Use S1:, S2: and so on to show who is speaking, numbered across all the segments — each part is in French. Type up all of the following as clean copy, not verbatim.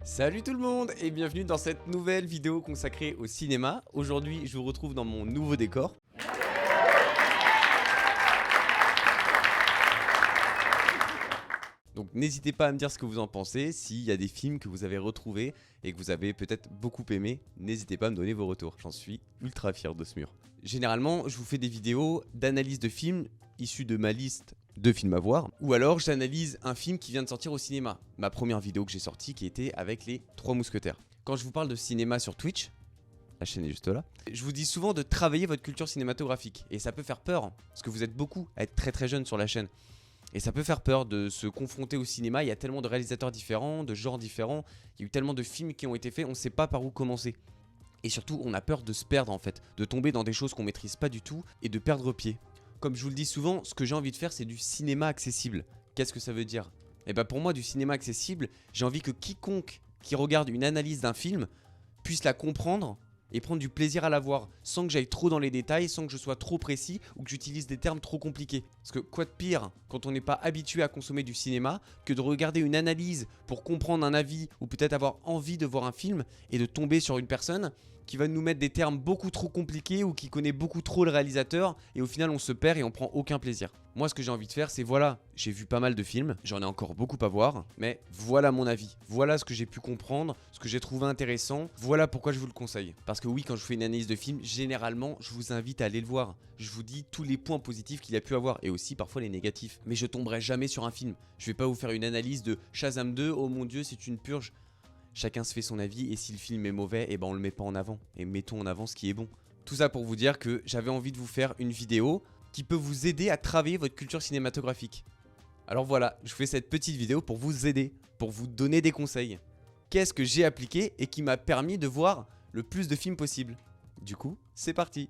S1: Salut tout le monde et bienvenue dans cette nouvelle vidéo consacrée au cinéma. Aujourd'hui, je vous retrouve dans mon nouveau décor. Donc n'hésitez pas à me dire ce que vous en pensez, s'il y a des films que vous avez retrouvés et que vous avez peut-être beaucoup aimé, n'hésitez pas à me donner vos retours. J'en suis ultra fier de ce mur. Généralement, je vous fais des vidéos d'analyse de films issus de ma liste de films à voir, ou alors j'analyse un film qui vient de sortir au cinéma. Ma première vidéo que j'ai sortie qui était avec les 3 mousquetaires. Quand je vous parle de cinéma sur Twitch, la chaîne est juste là, je vous dis souvent de travailler votre culture cinématographique. Et ça peut faire peur, parce que vous êtes beaucoup à être très jeunes sur la chaîne. Et ça peut faire peur de se confronter au cinéma, il y a tellement de réalisateurs différents, de genres différents, il y a eu tellement de films qui ont été faits, on ne sait pas par où commencer. Et surtout, on a peur de se perdre en fait, de tomber dans des choses qu'on maîtrise pas du tout et de perdre pied. Comme je vous le dis souvent, ce que j'ai envie de faire, c'est du cinéma accessible. Qu'est-ce que ça veut dire? Et bah pour moi, du cinéma accessible, j'ai envie que quiconque qui regarde une analyse d'un film puisse la comprendre et prendre du plaisir à la voir, sans que j'aille trop dans les détails, sans que je sois trop précis ou que j'utilise des termes trop compliqués. Parce que quoi de pire quand on n'est pas habitué à consommer du cinéma que de regarder une analyse pour comprendre un avis ou peut-être avoir envie de voir un film et de tomber sur une personne qui va nous mettre des termes beaucoup trop compliqués ou qui connaît beaucoup trop le réalisateur et au final on se perd et on prend aucun plaisir. Moi ce que j'ai envie de faire c'est voilà, j'ai vu pas mal de films, j'en ai encore beaucoup à voir, mais voilà mon avis, voilà ce que j'ai pu comprendre, ce que j'ai trouvé intéressant, voilà pourquoi je vous le conseille. Parce que oui, quand je fais une analyse de film, généralement je vous invite à aller le voir. Je vous dis tous les points positifs qu'il a pu avoir et aussi parfois les négatifs. Mais je tomberai jamais sur un film. Je vais pas vous faire une analyse de Shazam 2, oh mon dieu c'est une purge. Chacun se fait son avis et si le film est mauvais, et ben on le met pas en avant. Et mettons en avant ce qui est bon. Tout ça pour vous dire que j'avais envie de vous faire une vidéo qui peut vous aider à travailler votre culture cinématographique. Alors voilà, je fais cette petite vidéo pour vous aider, pour vous donner des conseils. Qu'est-ce que j'ai appliqué et qui m'a permis de voir le plus de films possible? Du coup, c'est parti!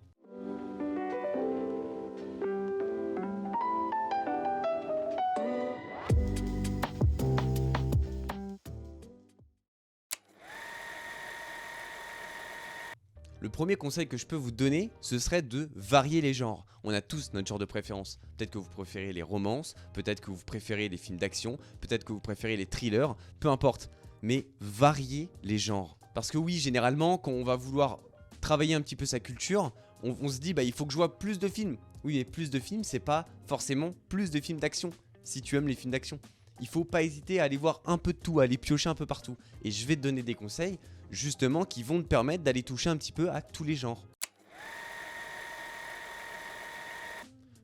S1: Le premier conseil que je peux vous donner, ce serait de varier les genres. On a tous notre genre de préférence. Peut-être que vous préférez les romances, peut-être que vous préférez les films d'action, peut-être que vous préférez les thrillers, peu importe. Mais variez les genres. Parce que oui, généralement, quand on va vouloir travailler un petit peu sa culture, on se dit bah il faut que je vois plus de films. Oui, mais plus de films, c'est pas forcément plus de films d'action, si tu aimes les films d'action. Il faut pas hésiter à aller voir un peu de tout, à aller piocher un peu partout. Et je vais te donner des conseils justement qui vont te permettre d'aller toucher un petit peu à tous les genres.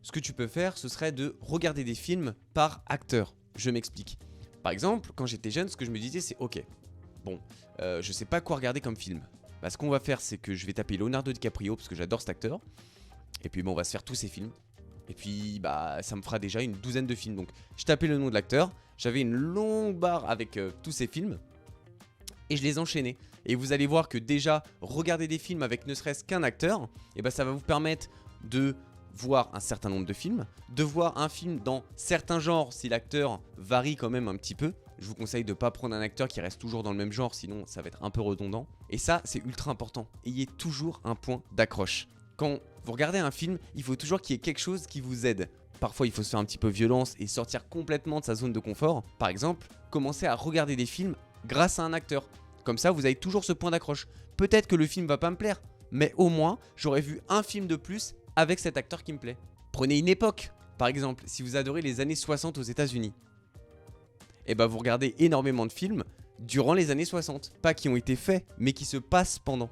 S1: Ce que tu peux faire, ce serait de regarder des films par acteur. Je m'explique. Par exemple, quand j'étais jeune, ce que je me disais c'est ok, bon, je sais pas quoi regarder comme film. Bah, ce qu'on va faire, c'est que je vais taper Leonardo DiCaprio parce que j'adore cet acteur. Et puis bon, on va se faire tous ses films. Et puis bah ça me fera déjà une douzaine de films. Donc je tapais le nom de l'acteur, j'avais une longue barre avec tous ses films et je les enchaînais. Et vous allez voir que déjà regarder des films avec ne serait-ce qu'un acteur, et bah ça va vous permettre de voir un certain nombre de films, de voir un film dans certains genres si l'acteur varie quand même un petit peu. Je vous conseille de ne pas prendre un acteur qui reste toujours dans le même genre, sinon ça va être un peu redondant. Et ça, c'est ultra important. Ayez toujours un point d'accroche. Quand vous regardez un film, il faut toujours qu'il y ait quelque chose qui vous aide. Parfois, il faut se faire un petit peu violence et sortir complètement de sa zone de confort. Par exemple, commencer à regarder des films grâce à un acteur. Comme ça, vous avez toujours ce point d'accroche. Peut-être que le film va pas me plaire, mais au moins, j'aurais vu un film de plus avec cet acteur qui me plaît. Prenez une époque. Par exemple, si vous adorez les années 60 aux États-Unis, et bah vous regardez énormément de films durant les années 60. Pas qui ont été faits, mais qui se passent pendant.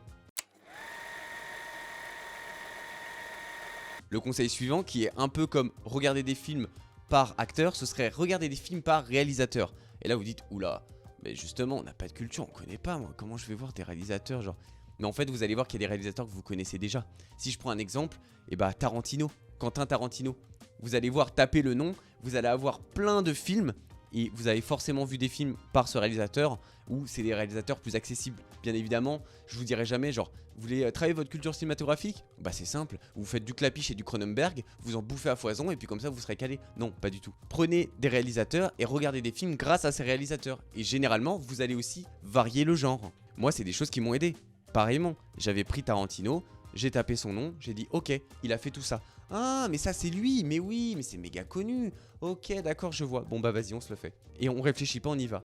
S1: Le conseil suivant, qui est un peu comme regarder des films par acteur, ce serait regarder des films par réalisateur. Et là vous dites, oula, mais justement on n'a pas de culture, on connaît pas moi, comment je vais voir des réalisateurs genre. Mais en fait vous allez voir qu'il y a des réalisateurs que vous connaissez déjà. Si je prends un exemple, et bah Tarantino, Quentin Tarantino. Vous allez voir taper le nom, vous allez avoir plein de films. Et vous avez forcément vu des films par ce réalisateur où c'est des réalisateurs plus accessibles. Bien évidemment, je vous dirai jamais genre, vous voulez travailler votre culture cinématographique? Bah c'est simple, vous faites du Clapiche et du Cronenberg, vous en bouffez à foison et puis comme ça vous serez calé. Non, pas du tout. Prenez des réalisateurs et regardez des films grâce à ces réalisateurs. Et généralement, vous allez aussi varier le genre. Moi, c'est des choses qui m'ont aidé. Pareillement, j'avais pris Tarantino, j'ai tapé son nom, j'ai dit ok, il a fait tout ça. Ah, mais ça c'est lui, mais oui, mais c'est méga connu. Ok, d'accord, je vois. Bon bah vas-y, on se le fait. Et on réfléchit pas, on y va.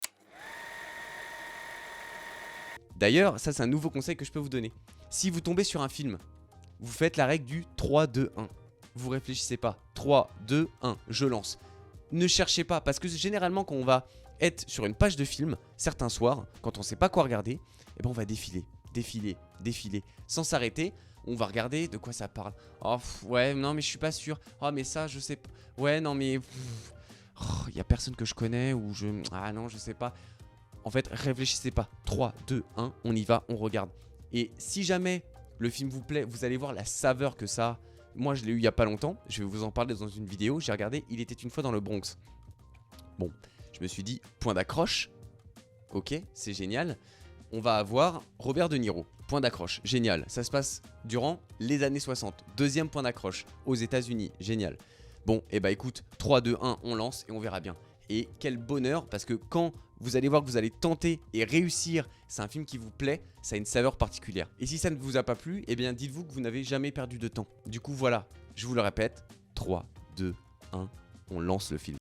S1: D'ailleurs, ça c'est un nouveau conseil que je peux vous donner. Si vous tombez sur un film, vous faites la règle du 3, 2, 1. Vous réfléchissez pas. 3, 2, 1, je lance. Ne cherchez pas, parce que généralement quand on va être sur une page de film, certains soirs, quand on sait pas quoi regarder, eh ben on va défiler, sans s'arrêter. On va regarder de quoi ça parle. Oh ouais, non mais je suis pas sûr. Oh mais ça je sais pas. Ouais non mais y a personne que je connais ou je... Ah non je sais pas. En fait réfléchissez pas. 3, 2, 1, on y va, on regarde. Et si jamais le film vous plaît, vous allez voir la saveur que ça a. Moi je l'ai eu il y a pas longtemps, je vais vous en parler dans une vidéo. J'ai regardé Il était une fois dans le Bronx. Bon, je me suis dit point d'accroche. Ok, c'est génial. On va avoir Robert De Niro. Point d'accroche, génial. Ça se passe durant les années 60. Deuxième point d'accroche, aux États-Unis, génial. Bon, et bah écoute, 3, 2, 1, on lance et on verra bien. Et quel bonheur, parce que quand vous allez voir que vous allez tenter et réussir, c'est un film qui vous plaît, ça a une saveur particulière. Et si ça ne vous a pas plu, eh bien dites-vous que vous n'avez jamais perdu de temps. Du coup voilà, je vous le répète, 3, 2, 1, on lance le film.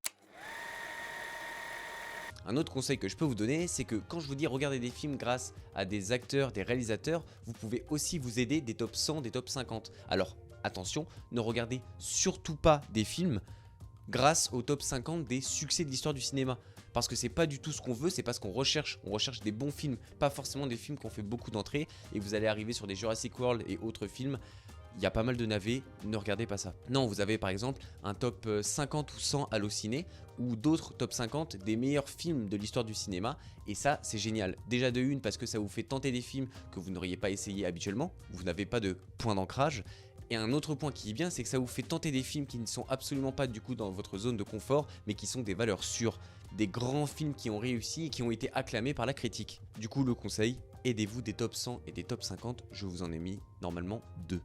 S1: Un autre conseil que je peux vous donner, c'est que quand je vous dis regarder des films grâce à des acteurs, des réalisateurs, vous pouvez aussi vous aider des top 100, des top 50. Alors attention, ne regardez surtout pas des films grâce au top 50 des succès de l'histoire du cinéma. Parce que c'est pas du tout ce qu'on veut, c'est pas ce qu'on recherche. On recherche des bons films, pas forcément des films qui ont fait beaucoup d'entrées. Et vous allez arriver sur des Jurassic World et autres films. Il y a pas mal de navets, ne regardez pas ça. Non, vous avez par exemple un top 50 ou 100 Allociné ou d'autres top 50 des meilleurs films de l'histoire du cinéma. Et ça, c'est génial. Déjà de une, parce que ça vous fait tenter des films que vous n'auriez pas essayé habituellement. Vous n'avez pas de point d'ancrage. Et un autre point qui est bien, c'est que ça vous fait tenter des films qui ne sont absolument pas du coup dans votre zone de confort, mais qui sont des valeurs sûres. Des grands films qui ont réussi et qui ont été acclamés par la critique. Du coup, le conseil, aidez-vous des top 100 et des top 50. Je vous en ai mis normalement 2.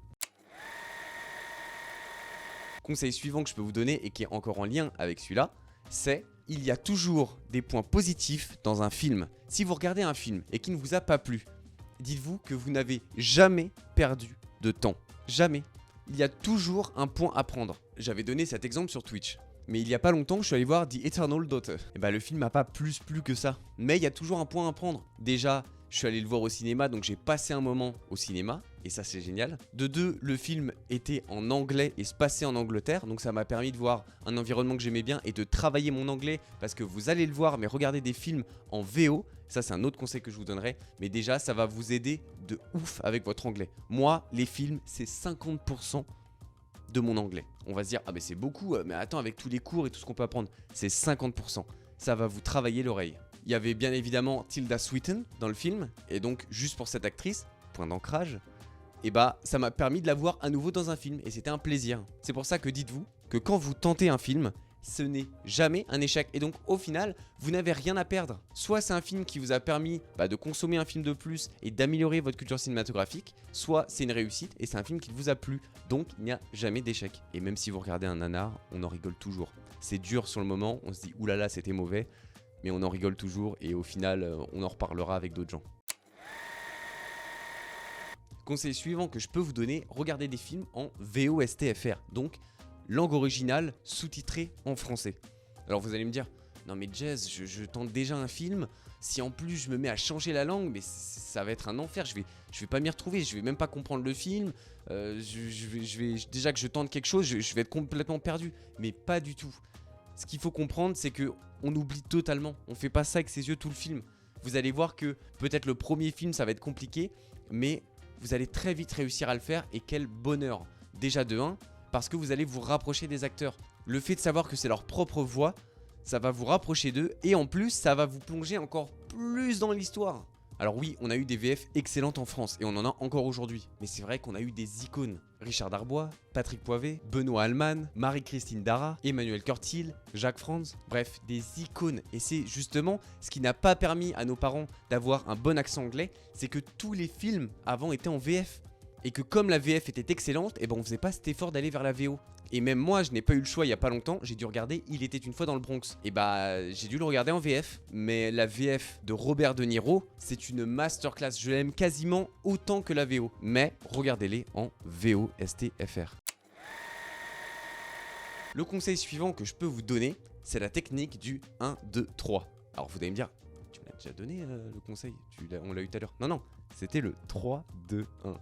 S1: Conseil suivant que je peux vous donner et qui est encore en lien avec celui-là, c'est il y a toujours des points positifs dans un film. Si vous regardez un film et qu'il ne vous a pas plu, dites-vous que vous n'avez jamais perdu de temps. Jamais. Il y a toujours un point à prendre. J'avais donné cet exemple sur Twitch. Mais il y a pas longtemps, je suis allé voir The Eternal Daughter. Et bah le film m'a pas plus plu que ça. Mais il y a toujours un point à prendre. Déjà, je suis allé le voir au cinéma, donc j'ai passé un moment au cinéma. Et ça c'est génial. De deux, le film était en anglais et se passait en Angleterre. Donc ça m'a permis de voir un environnement que j'aimais bien et de travailler mon anglais. Parce que vous allez le voir, mais regardez des films en VO. Ça c'est un autre conseil que je vous donnerai. Mais déjà, ça va vous aider de ouf avec votre anglais. Moi, les films, c'est 50% de mon anglais. On va se dire, ah mais c'est beaucoup, mais attends, avec tous les cours et tout ce qu'on peut apprendre, c'est 50%. Ça va vous travailler l'oreille. Il y avait bien évidemment Tilda Swinton dans le film, et donc juste pour cette actrice, point d'ancrage, et bah ça m'a permis de la voir à nouveau dans un film, et c'était un plaisir. C'est pour ça que dites-vous que quand vous tentez un film, ce n'est jamais un échec. Et donc au final, vous n'avez rien à perdre. Soit c'est un film qui vous a permis de consommer un film de plus et d'améliorer votre culture cinématographique, soit c'est une réussite et c'est un film qui vous a plu. Donc il n'y a jamais d'échec. Et même si vous regardez un nanar, on en rigole toujours. C'est dur sur le moment, on se dit oulala c'était mauvais, mais on en rigole toujours et au final on en reparlera avec d'autres gens. Conseil suivant que je peux vous donner, regardez des films en VOSTFR. Donc langue originale sous-titrée en français. Alors vous allez me dire, non mais Jez, je tente déjà un film, si en plus je me mets à changer la langue, mais ça va être un enfer, je vais pas m'y retrouver, je vais même pas comprendre le film, déjà que je tente quelque chose, je vais être complètement perdu. Mais pas du tout. Ce qu'il faut comprendre, c'est que on oublie totalement, on fait pas ça avec ses yeux tout le film. Vous allez voir que peut-être le premier film ça va être compliqué, mais vous allez très vite réussir à le faire et quel bonheur. Déjà de 1, parce que vous allez vous rapprocher des acteurs. Le fait de savoir que c'est leur propre voix, ça va vous rapprocher d'eux et en plus, ça va vous plonger encore plus dans l'histoire. Alors oui, on a eu des VF excellentes en France et on en a encore aujourd'hui. Mais c'est vrai qu'on a eu des icônes. Richard Darbois, Patrick Poivet, Benoît Alman, Marie-Christine Dara, Emmanuel Curtil, Jacques Franz. Bref, des icônes. Et c'est justement ce qui n'a pas permis à nos parents d'avoir un bon accent anglais, c'est que tous les films avant étaient en VF. Et que comme la VF était excellente, on faisait pas cet effort d'aller vers la VO. Et même moi, je n'ai pas eu le choix il y a pas longtemps, j'ai dû regarder Il était une fois dans le Bronx. Et j'ai dû le regarder en VF. Mais la VF de Robert De Niro, c'est une masterclass. Je l'aime quasiment autant que la VO. Mais regardez-les en VOSTFR. Le conseil suivant que je peux vous donner, c'est la technique du 1, 2, 3. Alors vous allez me dire, tu me l'as déjà donné le conseil, on l'a eu tout à l'heure. Non, non, c'était le 3, 2, 1.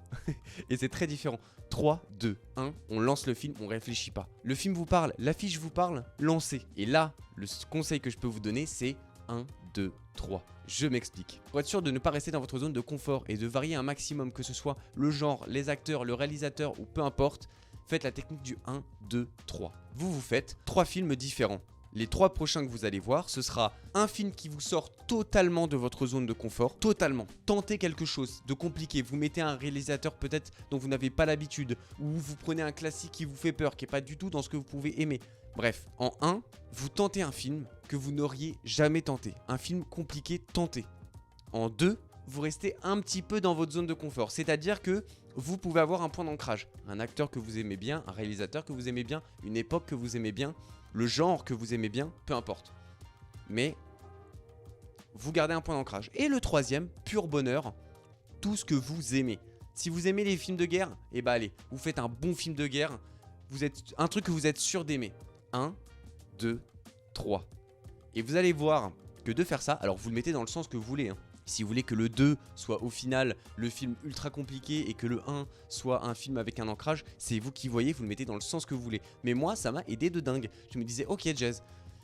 S1: Et c'est très différent. 3, 2, 1, on lance le film, on réfléchit pas. Le film vous parle, l'affiche vous parle, lancez. Et là, le conseil que je peux vous donner, c'est 1, 2, 3. Je m'explique. Pour être sûr de ne pas rester dans votre zone de confort et de varier un maximum, que ce soit le genre, les acteurs, le réalisateur ou peu importe, faites la technique du 1, 2, 3. Vous faites 3 films différents. Les 3 prochains que vous allez voir, ce sera un film qui vous sort totalement de votre zone de confort, totalement. Tentez quelque chose de compliqué, vous mettez un réalisateur peut-être dont vous n'avez pas l'habitude, ou vous prenez un classique qui vous fait peur, qui n'est pas du tout dans ce que vous pouvez aimer. Bref, en 1, vous tentez un film que vous n'auriez jamais tenté. Un film compliqué, tentez. En 2, vous restez un petit peu dans votre zone de confort, c'est-à-dire que vous pouvez avoir un point d'ancrage. Un acteur que vous aimez bien, un réalisateur que vous aimez bien, une époque que vous aimez bien, le genre que vous aimez bien, peu importe. Mais vous gardez un point d'ancrage. Et le 3e, pur bonheur, tout ce que vous aimez. Si vous aimez les films de guerre, eh ben allez, vous faites un bon film de guerre, un truc que vous êtes sûr d'aimer. 1, 2, 3. Et vous allez voir que de faire ça, alors vous le mettez dans le sens que vous voulez, hein. Si vous voulez que le 2 soit au final le film ultra compliqué et que le 1 soit un film avec un ancrage, c'est vous qui voyez, vous le mettez dans le sens que vous voulez. Mais moi, ça m'a aidé de dingue. Je me disais, ok Jazz,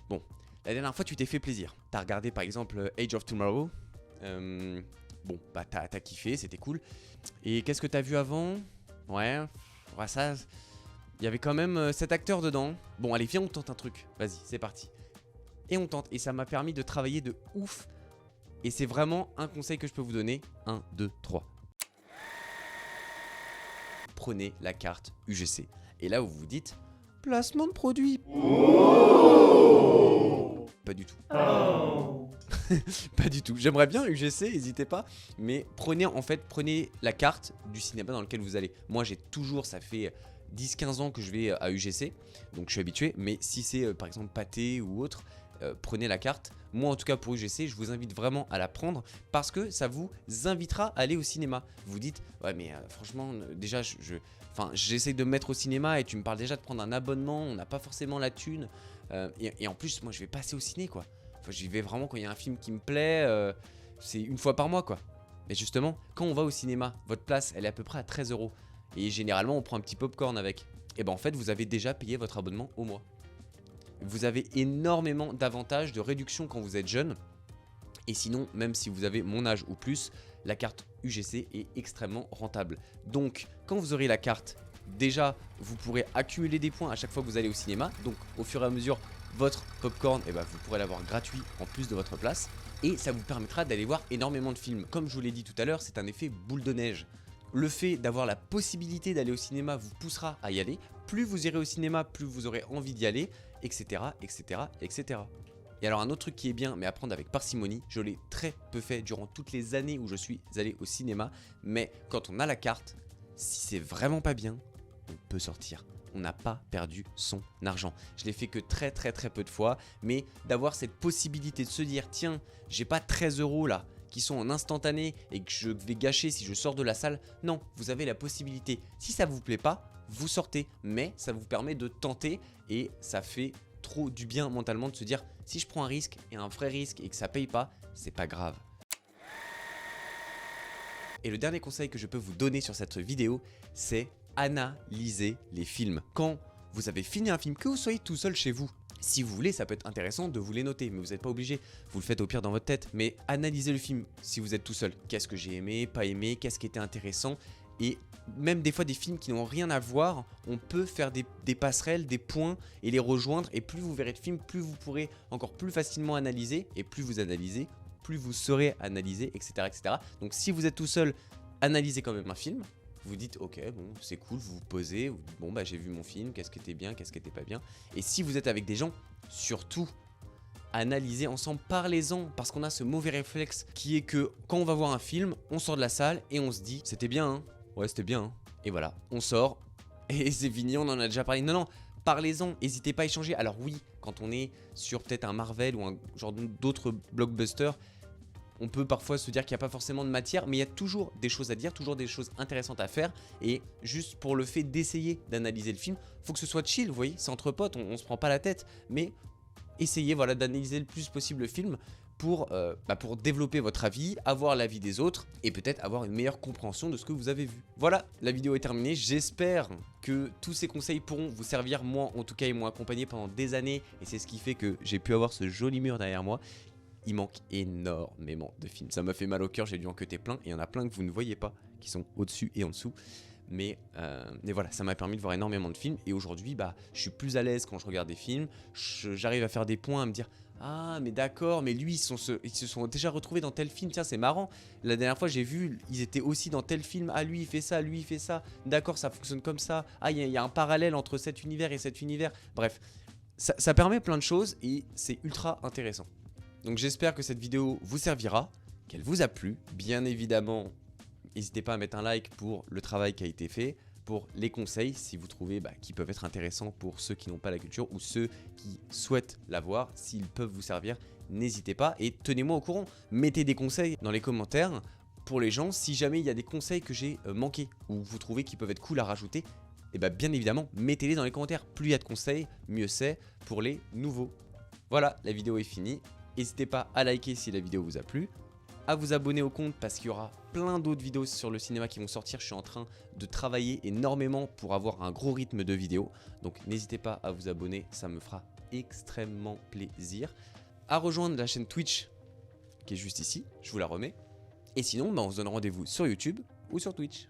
S1: bon, la dernière fois tu t'es fait plaisir. T'as regardé par exemple Age of Tomorrow. Bon, bah t'as kiffé, c'était cool. Et qu'est-ce que t'as vu avant? Ouais, ça, il y avait quand même cet acteur dedans. Bon, allez, viens, on tente un truc. Vas-y, c'est parti. Et on tente. Et ça m'a permis de travailler de ouf. Et c'est vraiment un conseil que je peux vous donner. 1, 2, 3. Prenez la carte UGC. Et là, vous vous dites, placement de produit. Oh, pas du tout. Oh. Pas du tout. J'aimerais bien UGC, n'hésitez pas. Mais prenez la carte du cinéma dans lequel vous allez. Moi, j'ai toujours, ça fait 10-15 ans que je vais à UGC. Donc, je suis habitué. Mais si c'est par exemple Pathé ou autre, prenez la carte. Moi en tout cas pour UGC, je vous invite vraiment à la prendre parce que ça vous invitera à aller au cinéma. Vous dites, ouais mais franchement, déjà j'essaie de me mettre au cinéma et tu me parles déjà de prendre un abonnement, on n'a pas forcément la thune. Et en plus, moi je vais pas assez au ciné quoi. Enfin, j'y vais vraiment quand il y a un film qui me plaît, c'est une fois par mois quoi. Mais justement, quand on va au cinéma, votre place elle est à peu près à 13 €. Et généralement on prend un petit popcorn avec. Et ben en fait vous avez déjà payé votre abonnement au mois. Vous avez énormément d'avantages de réduction quand vous êtes jeune. Et sinon, même si vous avez mon âge ou plus, la carte UGC est extrêmement rentable. Donc, quand vous aurez la carte, déjà, vous pourrez accumuler des points à chaque fois que vous allez au cinéma. Donc, au fur et à mesure, votre popcorn, vous pourrez l'avoir gratuit en plus de votre place. Et ça vous permettra d'aller voir énormément de films. Comme je vous l'ai dit tout à l'heure, c'est un effet boule de neige. Le fait d'avoir la possibilité d'aller au cinéma vous poussera à y aller. Plus vous irez au cinéma, plus vous aurez envie d'y aller, etc., etc., etc. Et alors un autre truc qui est bien, mais à prendre avec parcimonie, je l'ai très peu fait durant toutes les années où je suis allé au cinéma, mais quand on a la carte, si c'est vraiment pas bien, on peut sortir. On n'a pas perdu son argent. Je l'ai fait que très peu de fois, mais d'avoir cette possibilité de se dire, tiens, j'ai pas 13 € là, qui sont en instantané et que je vais gâcher si je sors de la salle. Non, vous avez la possibilité. Si ça vous plaît pas, vous sortez, mais ça vous permet de tenter et ça fait trop du bien mentalement de se dire si je prends un risque et un vrai risque et que ça paye pas, c'est pas grave. Et le dernier conseil que je peux vous donner sur cette vidéo, c'est analyser les films. Quand vous avez fini un film, que vous soyez tout seul chez vous, si vous voulez, ça peut être intéressant de vous les noter, mais vous n'êtes pas obligé. Vous le faites au pire dans votre tête, mais analysez le film si vous êtes tout seul. Qu'est-ce que j'ai aimé, pas aimé, qu'est-ce qui était intéressant. Et même des fois des films qui n'ont rien à voir, on peut faire des passerelles, des points et les rejoindre. Et plus vous verrez de films, plus vous pourrez encore plus facilement analyser. Et plus vous analysez, plus vous saurez analyser, etc., etc. Donc si vous êtes tout seul, analysez quand même un film. Vous dites ok, bon c'est cool, vous vous posez, vous dites bon bah j'ai vu mon film, qu'est-ce qui était bien, qu'est-ce qui était pas bien. Et si vous êtes avec des gens, surtout analysez ensemble, parlez-en, parce qu'on a ce mauvais réflexe qui est que quand on va voir un film, on sort de la salle et on se dit c'était bien hein, ouais c'était bien hein. Et voilà, on sort et c'est fini, on en a déjà parlé. Non, parlez-en, n'hésitez pas à échanger. Alors oui, quand on est sur peut-être un Marvel ou un genre d'autres blockbusters, on peut parfois se dire qu'il n'y a pas forcément de matière, mais il y a toujours des choses à dire, toujours des choses intéressantes à faire. Et juste pour le fait d'essayer d'analyser le film, il faut que ce soit chill, vous voyez, c'est entre potes, on se prend pas la tête. Mais essayez voilà, d'analyser le plus possible le film pour développer votre avis, avoir l'avis des autres et peut-être avoir une meilleure compréhension de ce que vous avez vu. Voilà, la vidéo est terminée. J'espère que tous ces conseils pourront vous servir. Moi, en tout cas, ils m'ont accompagné pendant des années et c'est ce qui fait que j'ai pu avoir ce joli mur derrière moi. Il manque énormément de films. Ça m'a fait mal au cœur, j'ai dû en cutter plein. Et il y en a plein que vous ne voyez pas, qui sont au-dessus et en dessous. Mais voilà, ça m'a permis de voir énormément de films. Et aujourd'hui, je suis plus à l'aise quand je regarde des films. J'arrive à faire des points, à me dire « Ah, mais d'accord, mais lui, ils se sont déjà retrouvés dans tel film. Tiens, c'est marrant. La dernière fois, j'ai vu, ils étaient aussi dans tel film. Ah, lui, il fait ça, lui, il fait ça. D'accord, ça fonctionne comme ça. Ah, il y a un parallèle entre cet univers et cet univers. » Bref, ça permet plein de choses et c'est ultra intéressant. Donc j'espère que cette vidéo vous servira, qu'elle vous a plu. Bien évidemment, n'hésitez pas à mettre un like pour le travail qui a été fait, pour les conseils si vous trouvez qu'ils peuvent être intéressants pour ceux qui n'ont pas la culture ou ceux qui souhaitent l'avoir. S'ils peuvent vous servir, n'hésitez pas et tenez-moi au courant. Mettez des conseils dans les commentaires pour les gens si jamais il y a des conseils que j'ai manqués ou vous trouvez qu'ils peuvent être cool à rajouter. Et bien évidemment, mettez-les dans les commentaires. Plus il y a de conseils, mieux c'est pour les nouveaux. Voilà, la vidéo est finie. N'hésitez pas à liker si la vidéo vous a plu, à vous abonner au compte parce qu'il y aura plein d'autres vidéos sur le cinéma qui vont sortir. Je suis en train de travailler énormément pour avoir un gros rythme de vidéos. Donc n'hésitez pas à vous abonner, ça me fera extrêmement plaisir. À rejoindre la chaîne Twitch qui est juste ici, je vous la remets. Et sinon, on se donne rendez-vous sur YouTube ou sur Twitch.